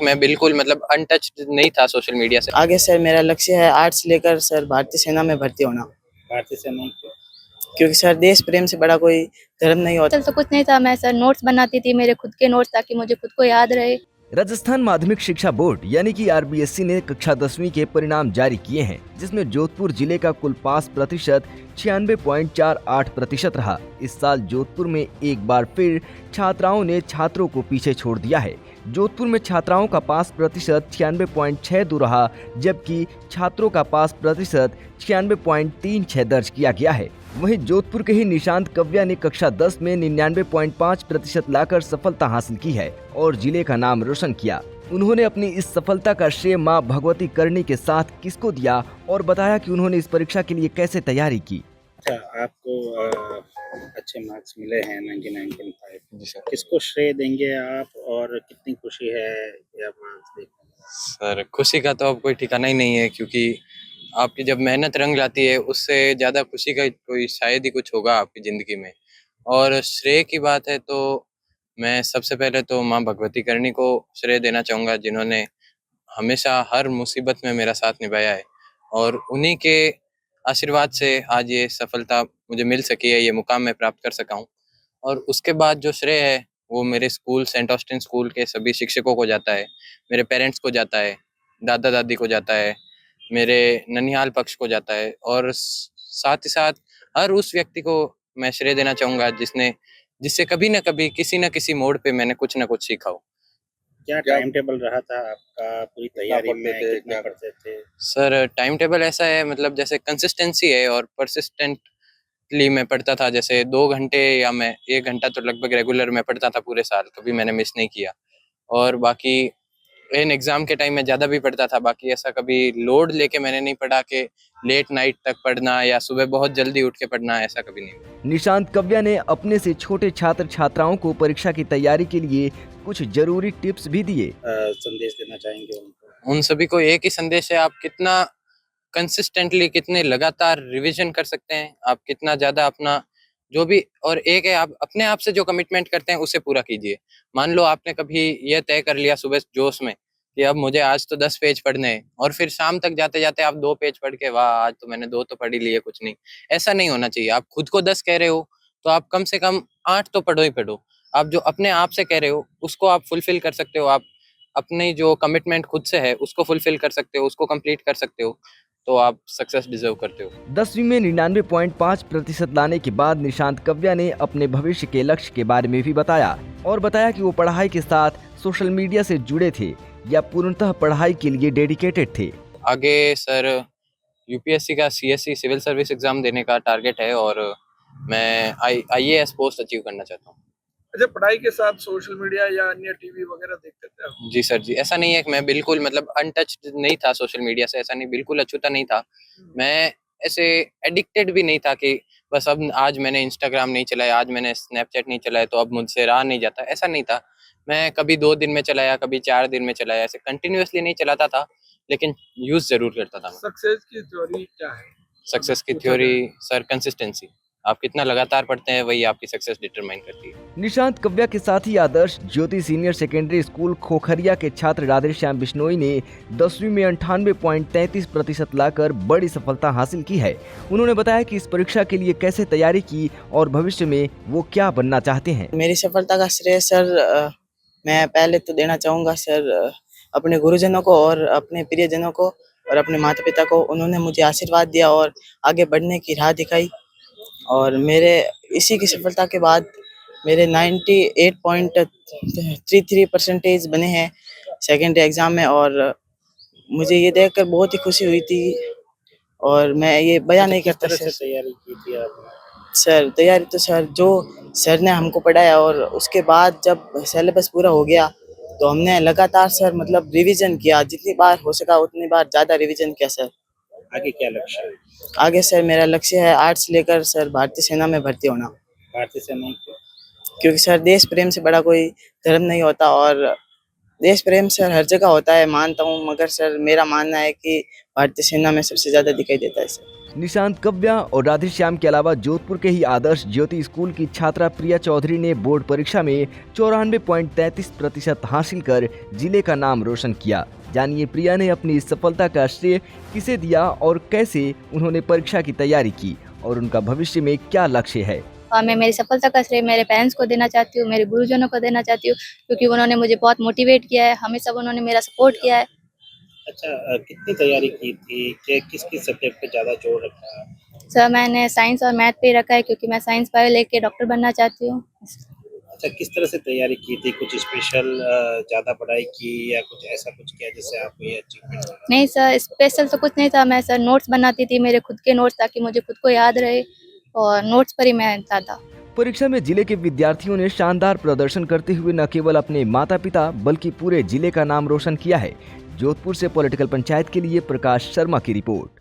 मैं बिल्कुल मतलब अनटच्ड नहीं था सोशल मीडिया से। आगे सर मेरा लक्ष्य है आर्ट्स लेकर सर भारतीय सेना में भर्ती होना। भारतीय सेना में क्यों? क्योंकि सर देश प्रेम से बड़ा कोई धर्म नहीं होता। चल तो कुछ नहीं था, मैं सर नोट्स बनाती थी, मेरे खुद के नोट्स, ताकि मुझे खुद को याद रहे। राजस्थान माध्यमिक शिक्षा बोर्ड यानी कि आरबीएससी ने कक्षा 10वीं के परिणाम जारी किए हैं, जिसमें जोधपुर जिले का कुल पास प्रतिशत 96.48% रहा। इस साल जोधपुर में एक बार फिर छात्राओं ने छात्रों को पीछे छोड़ दिया है। जोधपुर में छात्राओं का पास प्रतिशत 96.62 रहा, जबकि छात्रों का पास प्रतिशत 96.36 दर्ज किया गया है। वहीं जोधपुर के ही निशांत कव्या ने कक्षा 10 में 99.5% लाकर सफलता हासिल की है और जिले का नाम रोशन किया। उन्होंने अपनी इस सफलता का श्रेय मां भगवती करनी के साथ किसको दिया और बताया कि उन्होंने इस परीक्षा के लिए कैसे तैयारी की। अच्छा, आपको अच्छे मार्क्स मिले हैं 99.5। जी सर। किसको श्रेय देंगे आप और कितनी खुशी है यह मार्क्स देखने? सर खुशी का तो अब कोई ठिकाना ही नहीं है, क्योंकि आपकी जब मेहनत रंग लाती है उससे ज़्यादा खुशी का कोई शायद ही कुछ होगा आपकी ज़िंदगी में। और श्रेय की बात है तो मैं सबसे पहले तो माँ भगवती करनी को श्रेय देना चाहूँगा, जिन्होंने हमेशा हर मुसीबत में मेरा साथ निभाया है और उन्हीं के आशीर्वाद से आज ये सफलता मुझे मिल सकी है, ये मुकाम मैं प्राप्त कर सका हूँ। और उसके बाद जो श्रेय है वो मेरे स्कूल सेंट ऑस्टिन स्कूल के सभी शिक्षकों को जाता है, मेरे पेरेंट्स को जाता है, दादा दादी को जाता है, मेरे ननिहाल पक्ष को जाता है और साथ ही साथ हर उस व्यक्ति को मैं श्रेय देना चाहूँगा जिससे कभी न कभी किसी न किसी मोड़ पे मैंने कुछ न कुछ सीखा हो। क्या टाइम टेबल रहा था आपका पूरी तैयारी में? कितना पढ़ते थे? सर टाइम टेबल ऐसा है, मतलब जैसे कंसिस्टेंसी है और परसिस्टेंटली मैं पढ़ता था। जैसे 2 घंटे या मैं 1 घंटा तो लगभग रेगुलर मैं पढ़ता था पूरे साल, कभी मैंने मिस नहीं किया। और बाकी इन एग्ज़ाम के टाइम में ज़्यादा भी पढ़ता था, बाकी ऐसा कभी लोड लेके मैंने नहीं पढ़ा कि लेट नाइट तक पढ़ना या सुबह बहुत जल्दी उठ के पढ़ना, ऐसा कभी नहीं। निशांत कव्या ने अपने से छोटे छात्र छात्राओं को परीक्षा की तैयारी के लिए कुछ जरूरी टिप्स भी दिए। संदेश देना चाहेंगे उनको? उन सभी को एक ही संदेश है, आप कितना कंसिस्टेंटली, कितने लगातार रिवीजन कर सकते हैं, आप कितना ज़्यादा अपना जो भी, और एक है आप अपने आप से जो कमिटमेंट करते हैं उसे पूरा कीजिए। मान लो आपने कभी ये तय कर लिया सुबह जोश में कि अब मुझे आज तो 10 पेज पढ़ने हैं और फिर शाम तक जाते-जाते आप 2 पेज पढ़ के, वाह! आज तो मैंने 2 तो पढ़ ही लिए, कुछ नहीं। ऐसा नहीं होना चाहिए। आप खुद को 10 कह रहे हो, तो आप कम से कम 8 तो पढ़ो ही पढ़ो। आप जो अपने आप से कह रहे हो, उसको आप फुलफ़िल कर सकते हो। आप अपनी जो कमिटमेंट खुद से है, उसको फुलफ़िल कर सकते हो, उसको कंप्लीट कर सकते हो, तो आप सक्सेस डिज़र्व करते हो। 10वीं में 99.5% लाने के बाद निशांत कव्या ने अपने भविष्य के लक्ष्य के बारे में भी बताया और बताया कि वो पढ़ाई के साथ सोशल मीडिया से जुड़े थे या पूर्णतः पढ़ाई के लिए डेडिकेटेड थे। आगे सर यूपीएससी का सीएससी सिविल सर्विस एग्ज़ाम देने का टारगेट है और मैं आईएएस पोस्ट अचीव करना चाहता हूँ। अच्छा, पढ़ाई के साथ सोशल मीडिया या अन्य टीवी वगैरह देखते थे आप? जी सर जी, ऐसा नहीं है कि मैं बिल्कुल मतलब अनटच्ड नहीं था सोशल मीडिया से, ऐसा नहीं, बिल्कुल अछूता नहीं था। मैं ऐसे एडिक्टेड भी नहीं था कि बस अब आज मैंने इंस्टाग्राम नहीं चलाया, आज मैंने स्नैपचैट नहीं चलाया तो अब मुझसे रहा नहीं जाता, ऐसा नहीं था। मैं कभी 2 दिन में चलाया, कभी 4 दिन में चलाया, ऐसे कंटिन्यूअसली नहीं चलाता था, लेकिन यूज़ ज़रूर करता था मैं। सक्सेस की थ्योरी क्या है? सक्सेस की थ्योरी सर कंसिस्टेंसी। आप कितना लगातार पढ़ते हैं वही आपकी सक्सेस डिटरमाइन करती है। निशांत कव्या के साथ ही आदर्श ज्योति सीनियर सेकेंडरी स्कूल खोखरिया के छात्र राधेश्याम बिश्नोई ने 10वीं में 98.33% लाकर बड़ी सफलता हासिल की है। उन्होंने बताया कि इस परीक्षा के लिए कैसे तैयारी की और भविष्य में वो क्या बनना चाहते हैं। मेरी सफलता का श्रेय सर मैं पहले तो देना चाहूँगा सर अपने गुरुजनों को और अपने प्रियजनों को और अपने माता पिता को। उन्होंने मुझे आशीर्वाद दिया और आगे बढ़ने की राह दिखाई और मेरे इसी की सफलता के बाद मेरे 98.33% बने हैं सेकेंडरी एग्ज़ाम में और मुझे ये देखकर बहुत ही खुशी हुई थी और मैं ये बयान नहीं करता। किस तरह सर से तैयारी की थी आपने? सर तैयारी तो सर जो सर ने हमको पढ़ाया और उसके बाद जब सिलेबस पूरा हो गया तो हमने लगातार सर मतलब रिवीजन किया, जितनी बार हो सका उतनी बार ज़्यादा रिवीजन किया सर। आगे क्या लक्ष्य है? आगे सर मेरा लक्ष्य है आर्ट्स लेकर सर भारतीय सेना में भर्ती होना। भारतीय सेना में क्यों? क्योंकि सर देश प्रेम से बड़ा कोई धर्म नहीं होता और देश प्रेम सर हर जगह होता है, मानता हूँ, मगर सर मेरा मानना है कि भारतीय सेना में सबसे ज़्यादा दिखाई देता है सर। निशांत कव्या और राधेश्याम के अलावा जोधपुर के ही आदर्श ज्योति स्कूल की छात्रा प्रिया चौधरी ने बोर्ड परीक्षा में 94.33% हासिल कर जिले का नाम रोशन किया। जानिए प्रिया ने अपनी इस सफलता का श्रेय किसे दिया और कैसे उन्होंने परीक्षा की तैयारी की और उनका भविष्य में क्या लक्ष्य है। और मैं मेरी सफलता का श्रेय मेरे पेरेंट्स को देना चाहती हूँ, मेरे गुरुजनों को देना चाहती हूँ, क्योंकि उन्होंने मुझे बहुत मोटिवेट किया है, हमेशा उन्होंने मेरा सपोर्ट किया है। अच्छा, कितनी तैयारी की थी, किस किस सब्जेक्ट पे ज़्यादा जोर रखा? सर मैंने साइंस और मैथ पे रखा है, क्योंकि मैं साइंस पढ़ लेके डॉक्टर बनना चाहती हूँ। अच्छा, किस तरह से तैयारी की थी? कुछ स्पेशल ज़्यादा पढ़ाई की या कुछ ऐसा कुछ किया जिससे आपको ये अचीवमेंट मिला? नहीं सर, स्पेशल तो कुछ नहीं था। मैं सर नोट्स बनाती थी, मेरे खुद के नोट्स, ताकि मुझे खुद को याद रहे, और नोट्स पर ही मैं था। परीक्षा में जिले के विद्यार्थियों ने शानदार प्रदर्शन करते हुए न केवल अपने माता पिता बल्कि पूरे जिले का नाम रोशन किया है। जोधपुर से पॉलिटिकल पंचायत के लिए प्रकाश शर्मा की रिपोर्ट।